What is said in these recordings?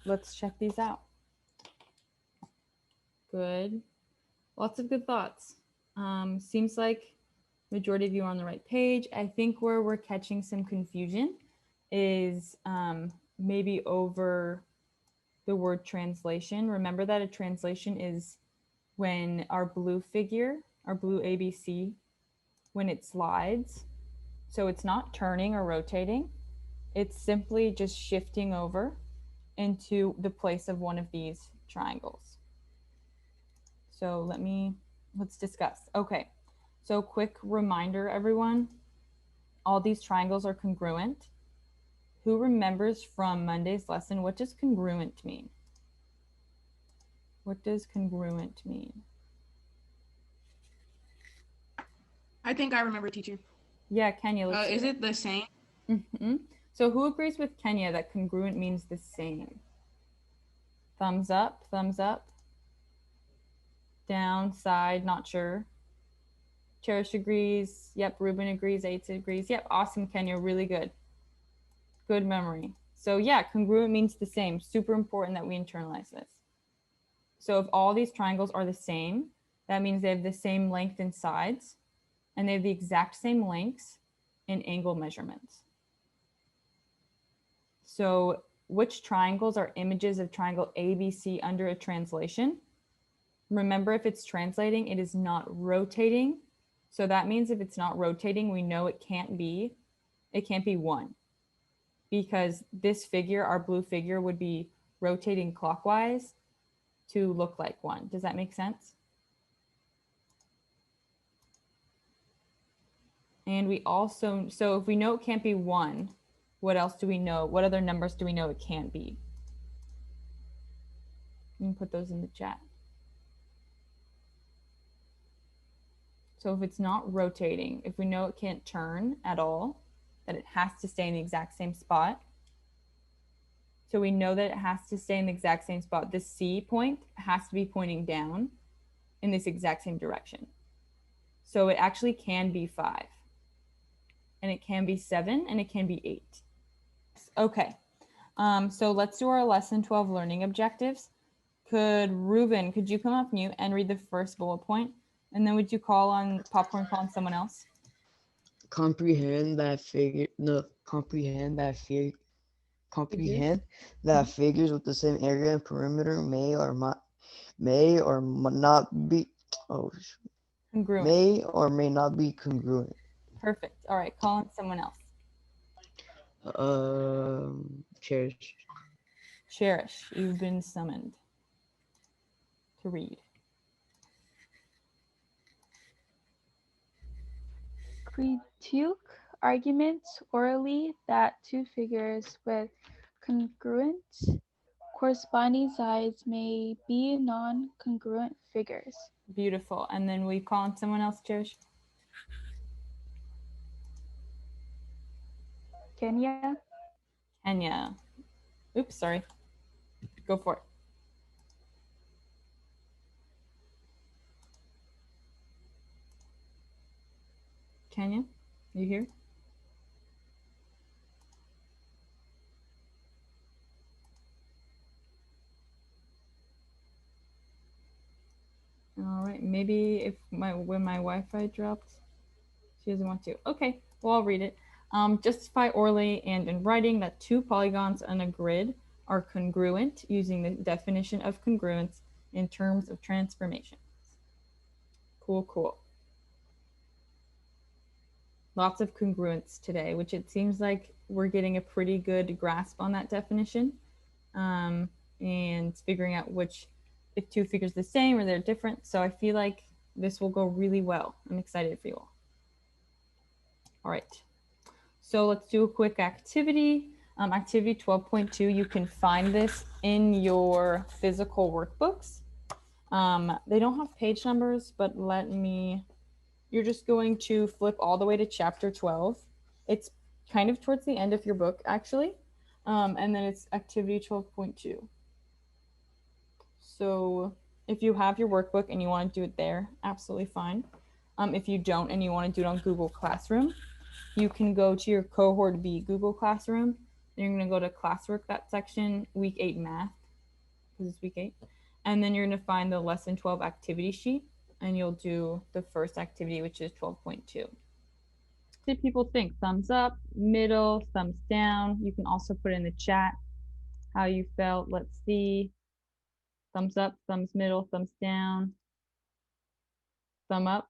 let's check these out. Good. Lots of good thoughts. Seems like majority of you are on the right page. I think where we're catching some confusion is maybe over the word translation. Remember that a translation is when our blue figure, our blue ABC, when it slides. So it's not turning or rotating. It's simply just shifting over into the place of one of these triangles. So let's discuss. Okay, so quick reminder, everyone, all these triangles are congruent. Who remembers from Monday's lesson, what does congruent mean? What does congruent mean? I think I remember, teacher. Yeah, Kenya, let's Is it the same? Mm-hmm. So who agrees with Kenya that congruent means the same? Thumbs up, thumbs up. Down, side, not sure. Cherish agrees. Yep, Ruben agrees. Aids agrees. Yep, awesome, Kenya, really good. Good memory. So yeah, congruent means the same. Super important that we internalize this. So if all these triangles are the same, that means they have the same length and sides, and they have the exact same lengths in angle measurements. So which triangles are images of triangle ABC under a translation? Remember, if it's translating, it is not rotating. So that means if it's not rotating, we know it can't be 1, because this figure, our blue figure, would be rotating clockwise to look like 1. Does that make sense? And we also, so if we know it can't be 1, what else do we know? What other numbers do we know it can't be? You can put those in the chat. So if it's not rotating, if we know it can't turn at all, that it has to stay in the exact same spot. So we know that it has to stay in the exact same spot. The C point has to be pointing down in this exact same direction. So it actually can be 5, and it can be 7, and it can be 8. Okay, so let's do our lesson 12 learning objectives. Reuben, could you come off mute and read the first bullet point? And then would you call on Popcorn, call on someone else? Comprehend that figure. No, comprehend that figure. Figures? Comprehend that figures with the same area and perimeter may or not be. Oh, Congruent. may or may not be congruent. Perfect. All right, call on someone else. Cherish. Cherish, you've been summoned to read. Critique arguments orally that two figures with congruent corresponding sides may be non-congruent figures. Beautiful. And then we call on someone else, Cherish? Kenya? Kenya. Oops, sorry. Go for it. Kenya, you here? All right, maybe if when my Wi-Fi dropped, she doesn't want to. Okay, well, I'll read it. Justify orally and in writing that two polygons on a grid are congruent using the definition of congruence in terms of transformations. Cool, cool. Lots of congruence today, which it seems like we're getting a pretty good grasp on that definition, and figuring out if two figures are the same or they're different. So I feel like this will go really well. I'm excited for you all. All right. So let's do a quick activity. Activity 12.2, you can find this in your physical workbooks. They don't have page numbers, but you're just going to flip all the way to chapter 12. It's kind of towards the end of your book, actually. And then it's activity 12.2. So if you have your workbook and you want to do it there, absolutely fine. If you don't and you want to do it on Google Classroom, you can go to your cohort B Google Classroom You're going to go to classwork, that section, week 8 math, because it's week 8. And then you're going to find the lesson 12 activity sheet, and you'll do the first activity, which is 12.2. What did people think? Thumbs up, middle, thumbs down. You can also put in the chat how you felt. Let's see. Thumbs up, thumbs middle, thumbs down, thumb up.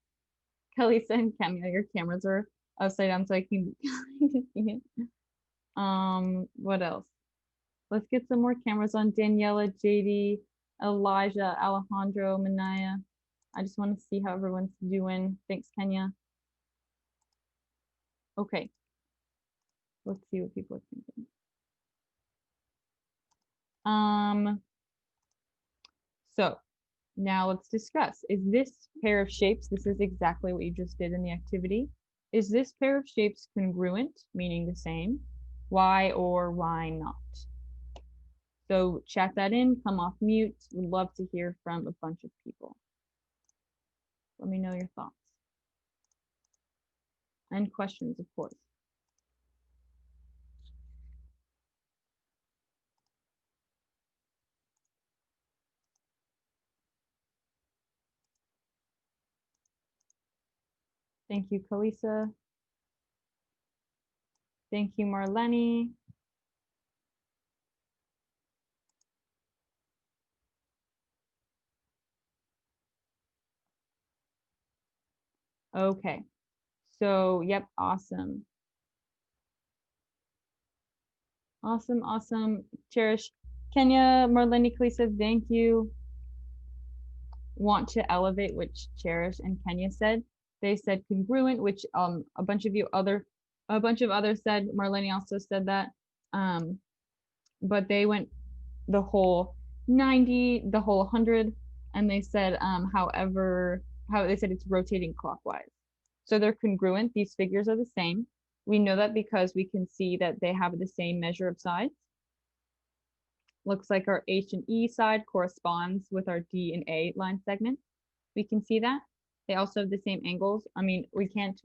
Kelly said, Cameo, your cameras are upside down so I can see it. What else? Let's get some more cameras on. Daniela, JD, Elijah, Alejandro, Manaya. I just want to see how everyone's doing. Thanks, Kenya. Okay. Let's see what people are thinking. So now let's discuss. Is this pair of shapes, this is exactly what you just did in the activity. Is this pair of shapes congruent, meaning the same? Why or why not? So chat that in, come off mute. We'd love to hear from a bunch of people. Let me know your thoughts. And questions, of course. Thank you, Kalisa. Thank you, Marlene. Okay, so yep, awesome. Awesome, awesome. Cherish. Kenya, Marlene, Kalisa, thank you. Want to elevate, which Cherish and Kenya said. They said congruent, which a bunch of others said. Marlene also said that. But they went the whole 90, the whole 100, and they said however, how they said it's rotating clockwise. So they're congruent. These figures are the same. We know that because we can see that they have the same measure of sides. Looks like our H and E side corresponds with our D and A line segment. We can see that. They also have the same angles. I mean, we can't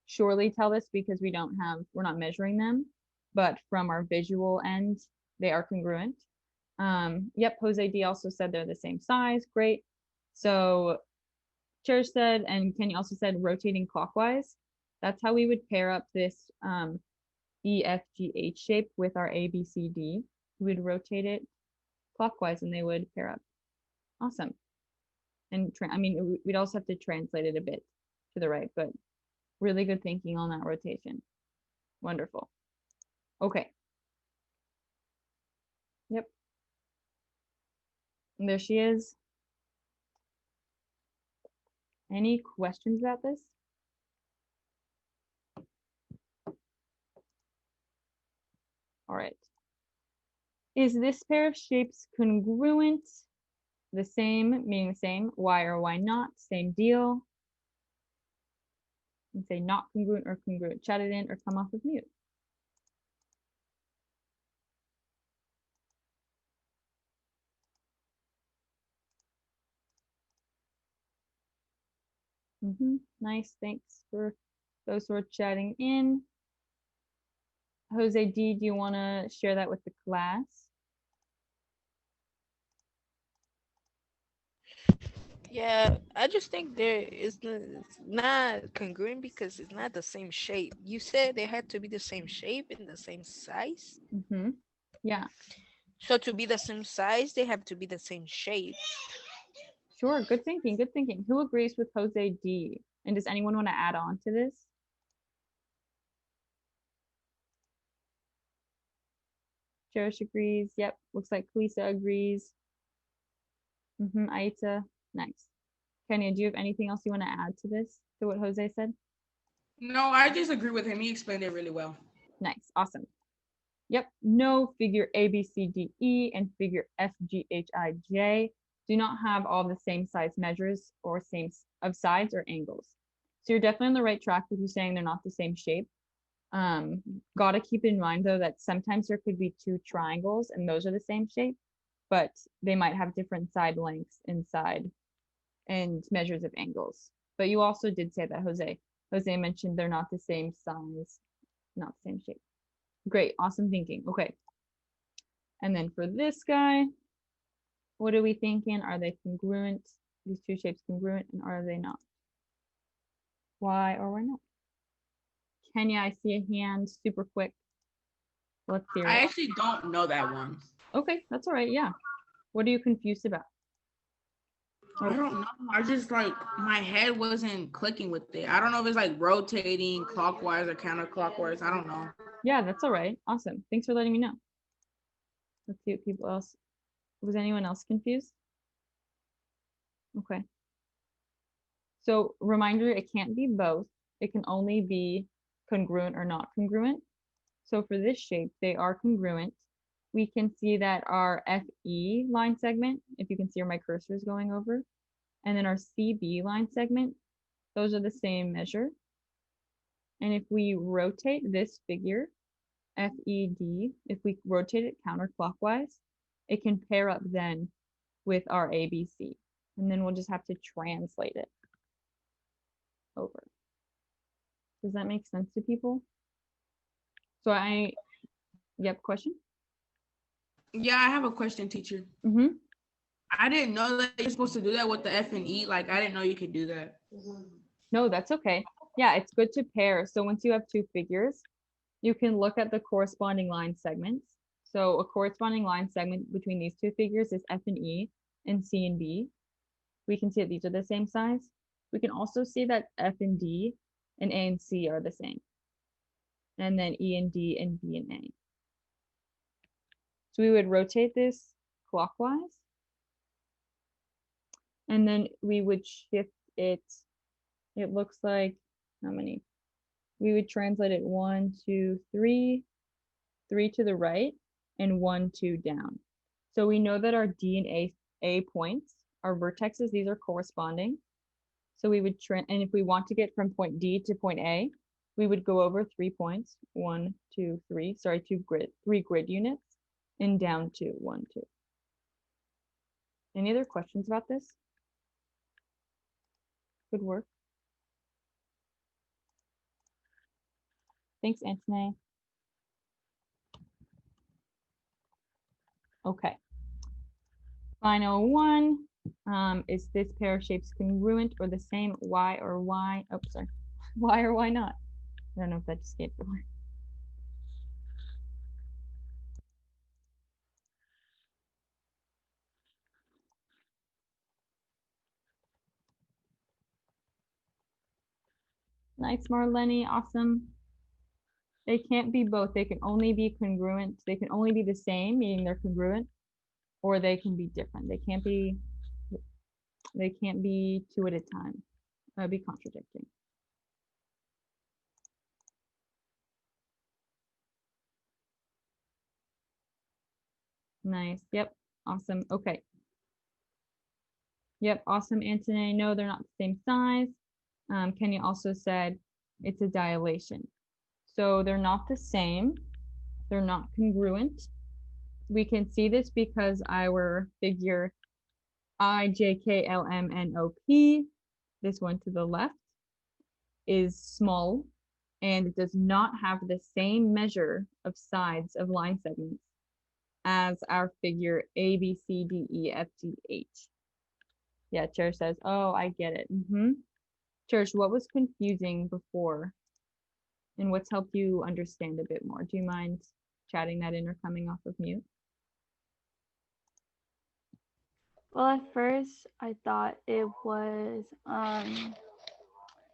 surely tell this because we're not measuring them, but from our visual end, they are congruent. Yep, Jose D also said they're the same size. Great. So Cherish said, and Kenny also said rotating clockwise. That's how we would pair up this E, F, G, H shape with our A, B, C, D. We would rotate it clockwise and they would pair up. Awesome. And I mean, we'd also have to translate it a bit to the right, but really good thinking on that rotation. Wonderful. Okay. Yep. And there she is. Any questions about this? All right. Is this pair of shapes congruent? The same, meaning the same. Why or why not? Same deal. And say not congruent or congruent. Chat it in or come off of mute. Nice. Thanks for those who are chatting in. Jose D, do you want to share that with the class? Yeah, I just think it's not congruent because it's not the same shape. You said they had to be the same shape and the same size. Yeah. So to be the same size, they have to be the same shape. Sure. Good thinking. Good thinking. Who agrees with Jose D? And does anyone want to add on to this? Cherish agrees. Yep. Looks like Kalisa agrees. Aita. Nice. Kenya, do you have anything else you want to add to this, to what Jose said? No, I just agree with him. He explained it really well. Nice. Awesome. Yep. No, figure A, B, C, D, E, and figure F, G, H, I, J do not have all the same size measures or same of sides or angles. So you're definitely on the right track with you saying they're not the same shape. Gotta keep in mind though that sometimes there could be two triangles and those are the same shape, but they might have different side lengths inside and measures of angles. But you also did say that, Jose. Jose mentioned they're not the same size, not the same shape. Great, awesome thinking. Okay. And then for this guy, what are we thinking? Are they congruent? These two shapes congruent, and are they not? Why or why not? Kenya, I see a hand super quick. Let's hear I it. actually don't know that one. Okay, that's all right. Yeah. What are you confused about? I don't know. I just like my head wasn't clicking with it. I don't know if it's like rotating clockwise or counterclockwise. I don't know. Yeah, that's all right. Awesome. Thanks for letting me know. Let's see what people else. Was anyone else confused? Okay. So reminder, it can't be both. It can only be congruent or not congruent. So for this shape, they are congruent. We can see that our FE line segment, if you can see where my cursor is going over, and then our CB line segment, those are the same measure. And if we rotate this figure, FED, if we rotate it counterclockwise, it can pair up then with our ABC. And then we'll just have to translate it over. Does that make sense to people? So yep, question? Yeah, I have a question, teacher. Mm-hmm. I didn't know that you're supposed to do that with the F and E. Like, I didn't know you could do that. No, that's okay. Yeah, it's good to pair. So once you have two figures, you can look at the corresponding line segments. So a corresponding line segment between these two figures is F and E and C and B. We can see that these are the same size. We can also see that F and D and A and C are the same. And then E and D and B and A. So we would rotate this clockwise. And then we would shift it. It looks like, how many? We would translate it 1, 2, 3, 3 to the right, and 1, 2 down. So we know that our D and A points, our vertexes, these are corresponding. So we would, and if we want to get from point D to point A, we would go over 3 points, 1, 2, 3, sorry, 3 grid units, and down to 1, 2. Any other questions about this? Good work. Thanks, Anthony. Okay. Final one, is this pair of shapes congruent or the same? Why or why? Oh, sorry. Why or why not? I don't know if that just escaped the word. Nice, Marlene. Awesome. They can't be both. They can only be congruent. They can only be the same, meaning they're congruent, or they can be different. They can't be two at a time. That would be contradicting. Nice. Yep. Awesome. Okay. Yep. Awesome, Anthony. No, they're not the same size. Kenya also said it's a dilation. So they're not the same. They're not congruent. We can see this because our figure IJKLMNOP, this one to the left, is small and it does not have the same measure of sides of line segments as our figure ABCDEFGH. Yeah, Cherish says, oh, I get it. Cherish, what was confusing before and what's helped you understand a bit more? Do you mind chatting that in or coming off of mute? Well, at first I thought it was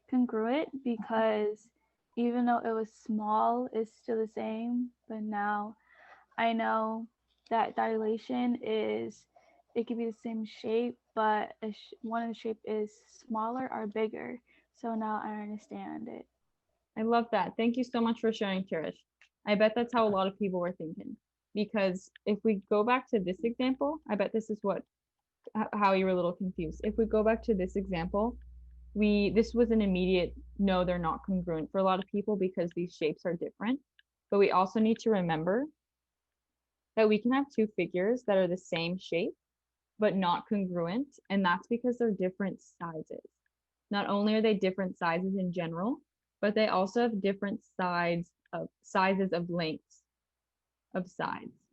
congruent because even though it was small, it's still the same. But now I know that dilation is, it could be the same shape, but one of the shape is smaller or bigger. So now I understand it. I love that. Thank you so much for sharing, Cherish. I bet that's how a lot of people were thinking. Because if we go back to this example, I bet this is how you were a little confused. If we go back to this example, this was an immediate, no, they're not congruent for a lot of people because these shapes are different. But we also need to remember that we can have two figures that are the same shape, but not congruent. And that's because they're different sizes. Not only are they different sizes in general, but they also have different sizes of lengths of sides.